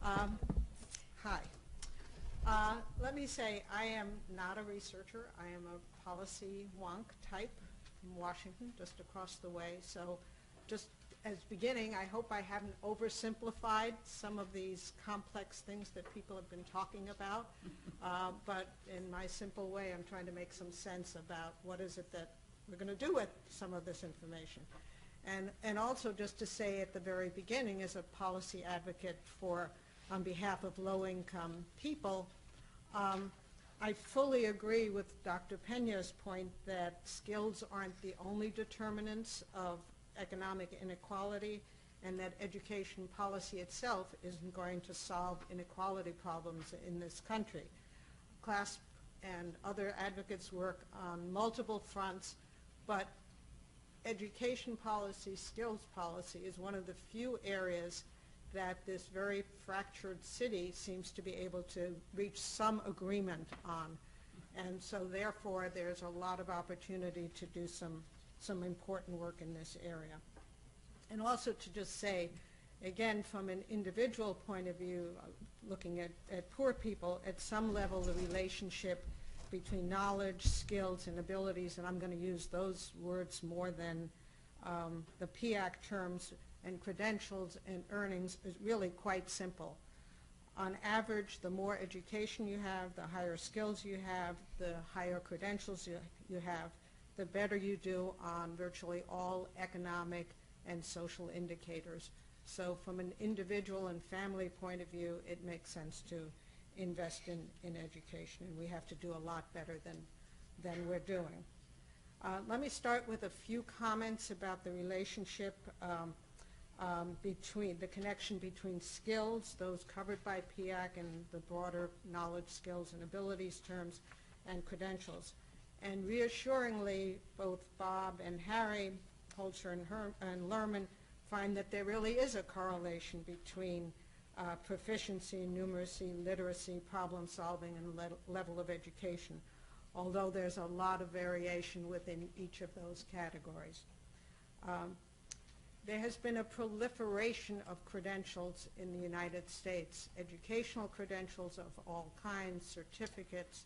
Um, Hi. Let me say I am not a researcher. I am a policy wonk type from Washington, just across the way. So just as beginning, I hope I haven't oversimplified some of these complex things that people have been talking about. But in my simple way, I'm trying to make some sense about what is it that we're going to do with some of this information. And also just to say at the very beginning, as a policy advocate on behalf of low-income people, I fully agree with Dr. Pena's point that skills aren't the only determinants of economic inequality, and that education policy itself isn't going to solve inequality problems in this country. CLASP and other advocates work on multiple fronts, but education policy, skills policy, is one of the few areas that this very fractured city seems to be able to reach some agreement on. And so therefore there's a lot of opportunity to do some important work in this area. And also to just say, again, from an individual point of view, looking at poor people, at some level the relationship between knowledge, skills, and abilities, and I'm going to use those words more than the PIAAC terms, and credentials and earnings is really quite simple. On average, the more education you have, the higher skills you have, the higher credentials you have, the better you do on virtually all economic and social indicators. So from an individual and family point of view, it makes sense to invest in education, and we have to do a lot better than we're doing. Let me start with a few comments about the relationship between the connection between skills, those covered by PIAAC and the broader knowledge, skills, and abilities terms, and credentials. And reassuringly, both Bob and Harry, Holzer and Lerman, find that there really is a correlation between proficiency, numeracy, literacy, problem solving, and level of education, although there's a lot of variation within each of those categories. There has been a proliferation of credentials in the United States, educational credentials of all kinds, certificates,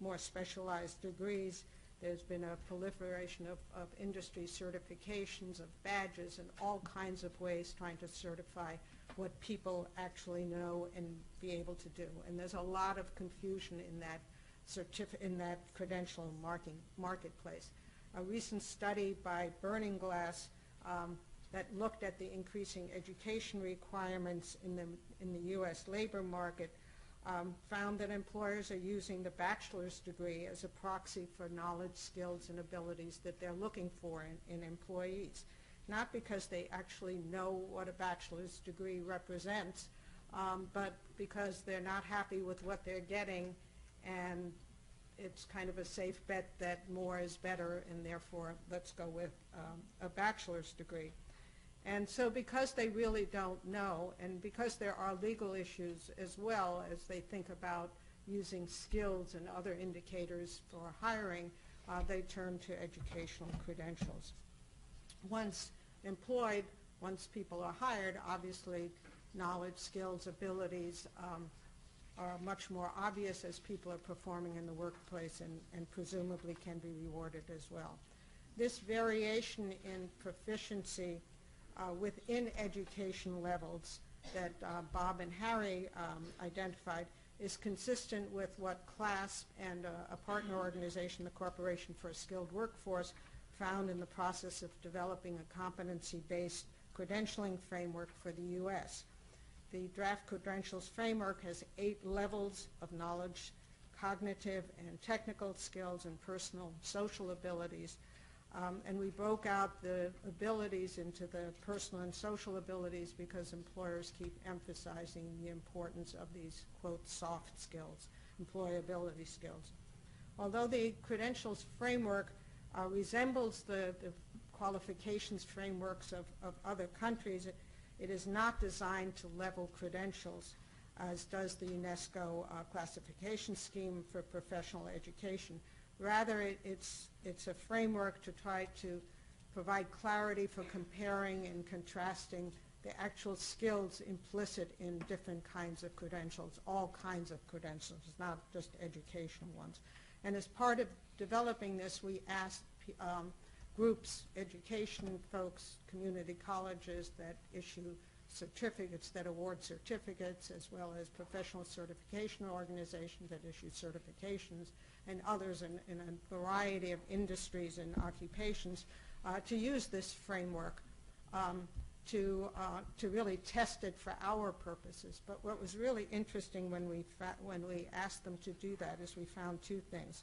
more specialized degrees. There's been a proliferation of industry certifications, of badges, and all kinds of ways trying to certify what people actually know and be able to do. And there's a lot of confusion in that credential marketplace. A recent study by Glass that looked at the increasing education requirements in the U.S. labor market found that employers are using the bachelor's degree as a proxy for knowledge, skills, and abilities that they're looking for in employees. Not because they actually know what a bachelor's degree represents, but because they're not happy with what they're getting, and it's kind of a safe bet that more is better, and therefore let's go with a bachelor's degree. And so because they really don't know, and because there are legal issues as well as they think about using skills and other indicators for hiring, they turn to educational credentials. Once employed, once people are hired, obviously knowledge, skills, abilities are much more obvious as people are performing in the workplace, and presumably can be rewarded as well. This variation in proficiency within education levels that Bob and Harry identified is consistent with what CLASP and a partner organization, the Corporation for a Skilled Workforce, found in the process of developing a competency-based credentialing framework for the U.S. The draft credentials framework has 8 levels of knowledge, cognitive and technical skills, and personal social abilities. And we broke out the abilities into the personal and social abilities because employers keep emphasizing the importance of these, quote, soft skills, employability skills. Although the credentials framework resembles the qualifications frameworks of other countries, it is not designed to level credentials, as does the UNESCO classification scheme for professional education. Rather, it's a framework to try to provide clarity for comparing and contrasting the actual skills implicit in different kinds of credentials, all kinds of credentials, not just educational ones. And as part of developing this, we asked groups, education folks, community colleges that issue certificates, that award certificates, as well as professional certification organizations that issue certifications, and others in a variety of industries and occupations to use this framework to really test it for our purposes. But what was really interesting when we asked them to do that is we found two things: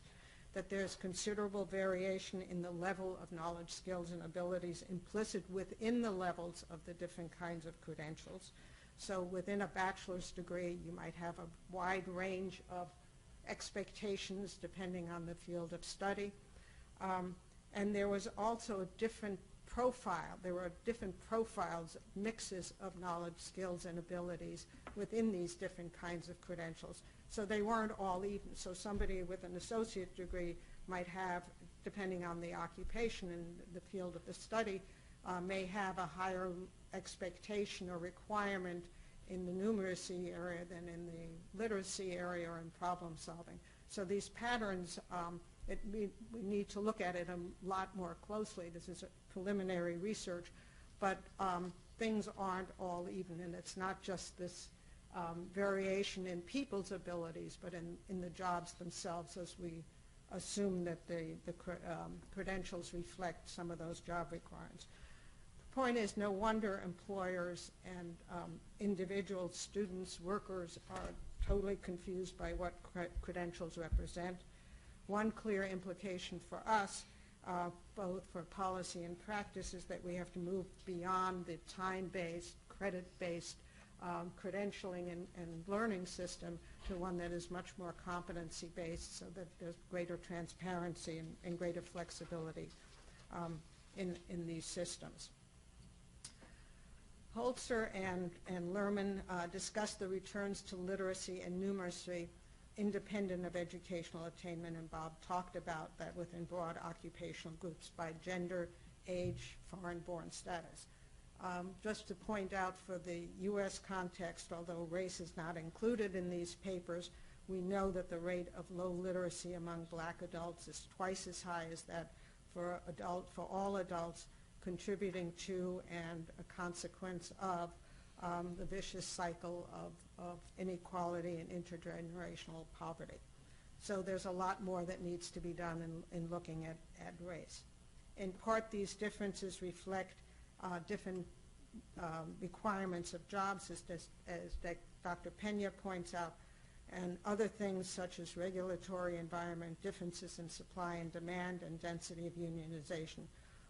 that there's considerable variation in the level of knowledge, skills, and abilities implicit within the levels of the different kinds of credentials. So within a bachelor's degree, you might have a wide range of expectations depending on the field of study. And there was also a different profile. There were different profiles, mixes of knowledge, skills, and abilities within these different kinds of credentials. So they weren't all even. So somebody with an associate degree might have, depending on the occupation and the field of the study, may have a higher expectation or requirement in the numeracy area than in the literacy area or in problem solving. So these patterns, we need to look at it a lot more closely. This is a preliminary research, but things aren't all even, and it's not just this variation in people's abilities, but in the jobs themselves, as we assume that the credentials reflect some of those job requirements. The point is, no wonder employers and individual students, workers are totally confused by what credentials represent. One clear implication for us, both for policy and practice, is that we have to move beyond the time-based, credit-based credentialing and learning system to one that is much more competency-based, so that there's greater transparency and greater flexibility in these systems. Holzer and Lerman discussed the returns to literacy and numeracy independent of educational attainment, and Bob talked about that within broad occupational groups by gender, age, foreign-born status. Just to point out, for the U.S. context, although race is not included in these papers, we know that the rate of low literacy among black adults is twice as high as that for all adults, contributing to and a consequence of the vicious cycle of inequality and intergenerational poverty. So there's a lot more that needs to be done in looking at race. In part, these differences reflect different requirements of jobs, as Dr. Pena points out, and other things such as regulatory environment, differences in supply and demand, and density of unionization,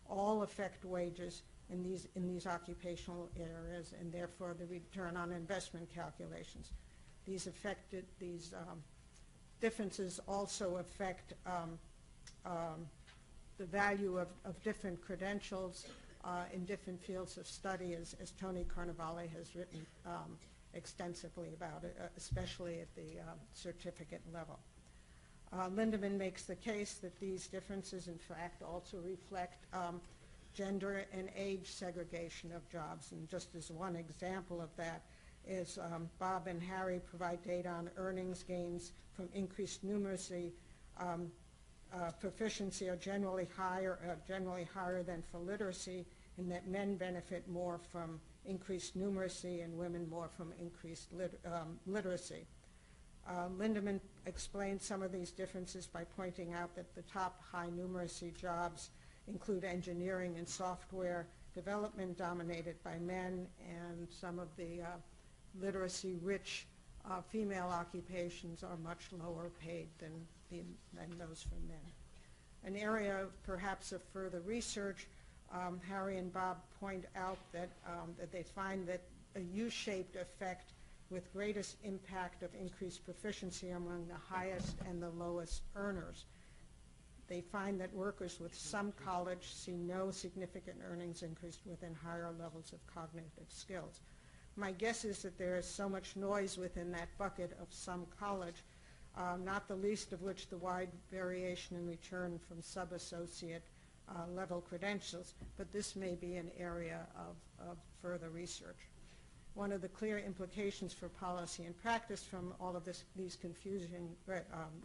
all affect wages in these occupational areas, and therefore the return on investment calculations. These differences also affect the value of different credentials in different fields of study, as Tony Carnevale has written extensively about it, especially at the certificate level. Lindemann makes the case that these differences, in fact, also reflect gender and age segregation of jobs. And just as one example of that is Bob and Harry provide data on earnings gains from increased numeracy. Proficiency are generally higher than for literacy, in that men benefit more from increased numeracy and women more from increased literacy. Lindemann explains some of these differences by pointing out that the top high numeracy jobs include engineering and software development dominated by men, and some of the literacy-rich female occupations are much lower paid than those for men. An area perhaps of further research, Harry and Bob point out that they find that a U-shaped effect with greatest impact of increased proficiency among the highest and the lowest earners. They find that workers with some college see no significant earnings increase within higher levels of cognitive skills. My guess is that there is so much noise within that bucket of some college, not the least of which the wide variation in return from sub-associate level credentials, but this may be an area of further research. One of the clear implications for policy and practice from all of these confusing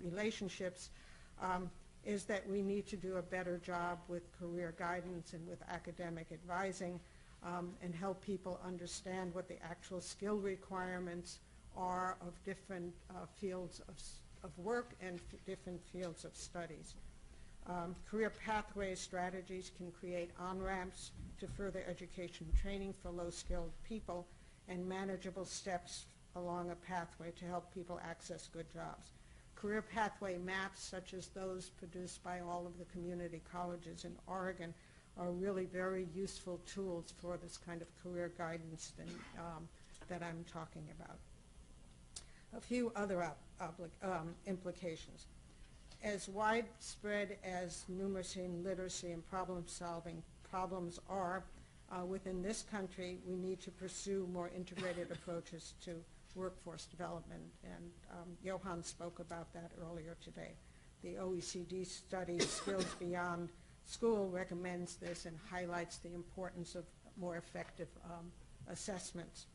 relationships is that we need to do a better job with career guidance and with academic advising and help people understand what the actual skill requirements are of different fields of work and different fields of studies. Career pathway strategies can create on-ramps to further education and training for low-skilled people and manageable steps along a pathway to help people access good jobs. Career pathway maps, such as those produced by all of the community colleges in Oregon, are really very useful tools for this kind of career guidance that I'm talking about. A few other implications. As widespread as numeracy and literacy and problem-solving problems are, within this country, we need to pursue more integrated approaches to workforce development, and Johan spoke about that earlier today. The OECD study, Skills Beyond School, recommends this and highlights the importance of more effective assessments.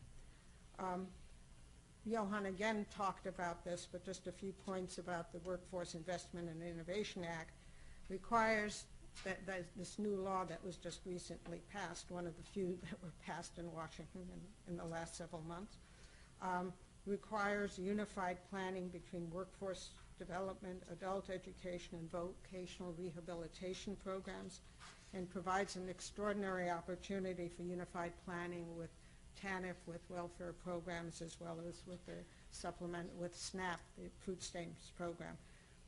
Johan again talked about this, but just a few points about the Workforce Investment and Innovation Act requires that this new law that was just recently passed, one of the few that were passed in Washington in the last several months, requires unified planning between workforce development, adult education, and vocational rehabilitation programs, and provides an extraordinary opportunity for unified planning with TANF, with welfare programs, as well as with the supplement with SNAP, the food stamps program,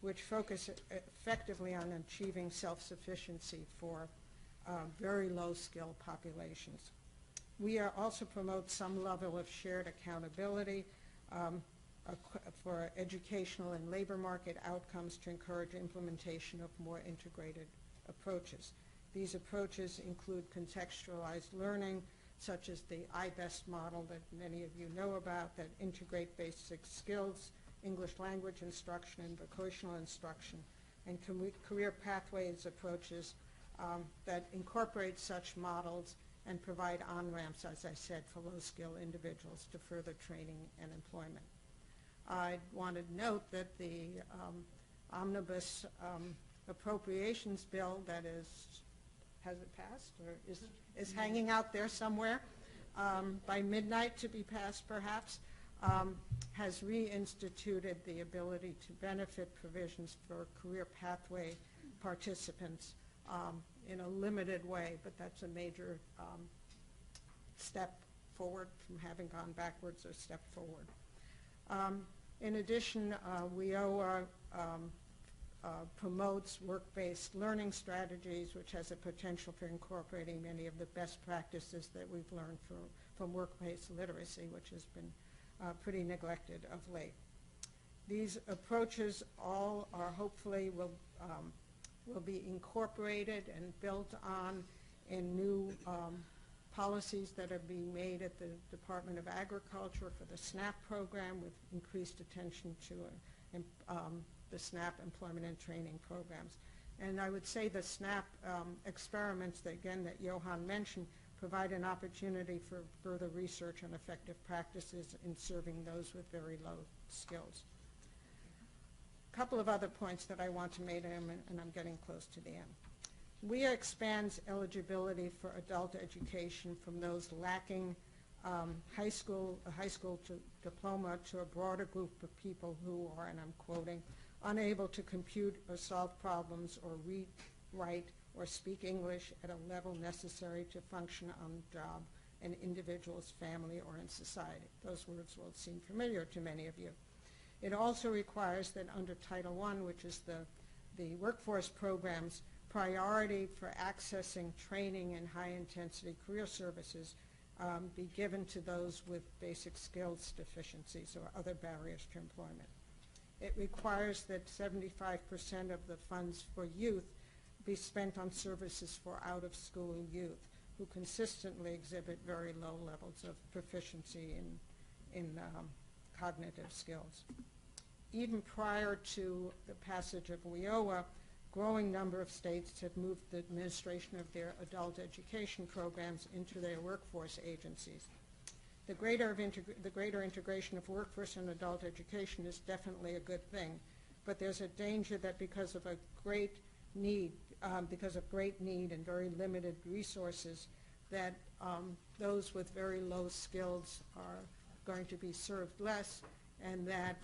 which focus effectively on achieving self-sufficiency for very low-skill populations. We also promote some level of shared accountability for educational and labor market outcomes to encourage implementation of more integrated approaches. These approaches include contextualized learning, such as the iBest model that many of you know about, that integrate basic skills, English language instruction, and vocational instruction, and career pathways approaches that incorporate such models and provide on-ramps, as I said, for low-skill individuals to further training and employment. I want to note that the omnibus appropriations bill that has it passed or is hanging out there somewhere by midnight to be passed perhaps, has reinstituted the ability to benefit provisions for career pathway participants in a limited way, but that's a major step forward from having gone backwards or step forward. In addition, WIOA promotes work-based learning strategies, which has a potential for incorporating many of the best practices that we've learned from work-based literacy, which has been pretty neglected of late. These approaches all are hopefully will be incorporated and built on in new policies that are being made at the Department of Agriculture for the SNAP program, with increased attention to the SNAP employment and training programs. And I would say the SNAP experiments that Johan mentioned provide an opportunity for further research on effective practices in serving those with very low skills. A couple of other points that I want to make, and I'm getting close to the end. WIA expands eligibility for adult education from those lacking high school diploma to a broader group of people who are, and I'm quoting, unable to compute or solve problems or read, write, or speak English at a level necessary to function on the job, an individual's family, or in society. Those words will seem familiar to many of you. It also requires that under Title I, which is the workforce programs, priority for accessing training and high-intensity career services be given to those with basic skills deficiencies or other barriers to employment. It requires that 75% of the funds for youth be spent on services for out-of-school youth who consistently exhibit very low levels of proficiency in cognitive skills. Even prior to the passage of WIOA, growing number of states have moved the administration of their adult education programs into their workforce agencies. The greater integration of workforce and adult education is definitely a good thing, but there's a danger that because of great need and very limited resources, that those with very low skills are going to be served less, and that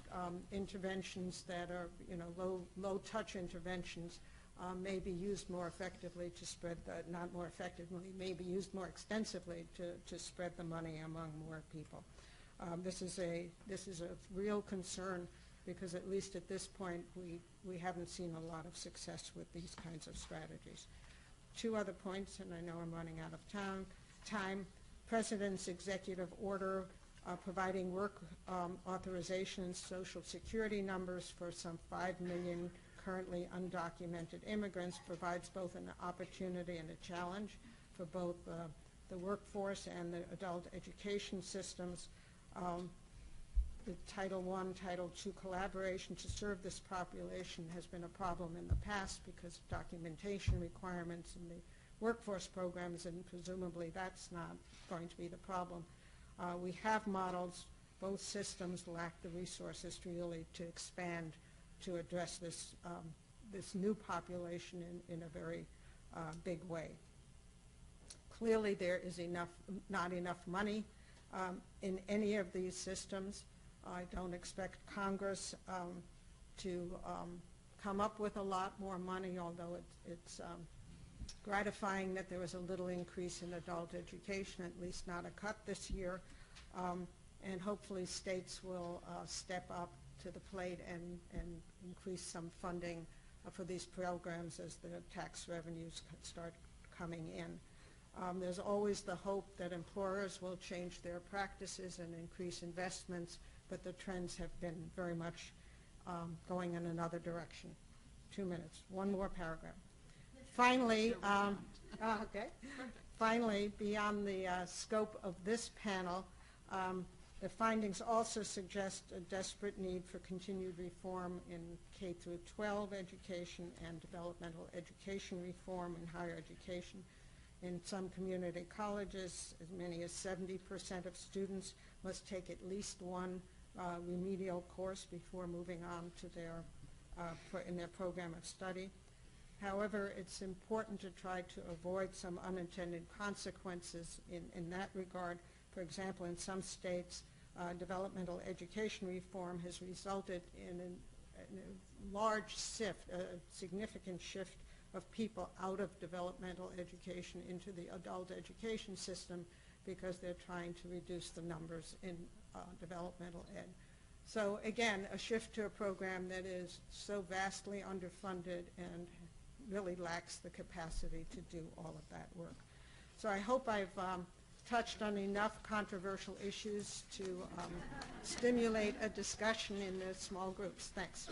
interventions that are, low-touch interventions may be used more effectively to spread not more effectively, may be used more extensively to spread the money among more people. This is a real concern, because at least at this point we haven't seen a lot of success with these kinds of strategies. Two other points, and I know I'm running out of time. President's executive order providing work authorization and Social Security numbers for some 5 million currently undocumented immigrants provides both an opportunity and a challenge for both the workforce and the adult education systems. The Title I, Title II collaboration to serve this population has been a problem in the past because of documentation requirements in the workforce programs, and presumably that's not going to be the problem. We have models. Both systems lack the resources to expand to address this new population in a very big way. Clearly there is not enough money in any of these systems. I don't expect Congress to come up with a lot more money, although it's gratifying that there was a little increase in adult education, at least not a cut this year, and hopefully states will step up to the plate and increase some funding for these programs as the tax revenues start coming in. There's always the hope that employers will change their practices and increase investments, but the trends have been very much going in another direction. 2 minutes, one more paragraph. Finally, finally, beyond the scope of this panel, the findings also suggest a desperate need for continued reform in K through 12 education and developmental education reform in higher education. In some community colleges, as many as 70% of students must take at least one remedial course before moving on to in their program of study. However, it's important to try to avoid some unintended consequences in that regard. For example, in some states, developmental education reform has resulted in a large shift, a significant shift of people out of developmental education into the adult education system because they're trying to reduce the numbers in developmental ed. So again, a shift to a program that is so vastly underfunded and really lacks the capacity to do all of that work. So I hope I've touched on enough controversial issues to stimulate a discussion in the small groups. Thanks.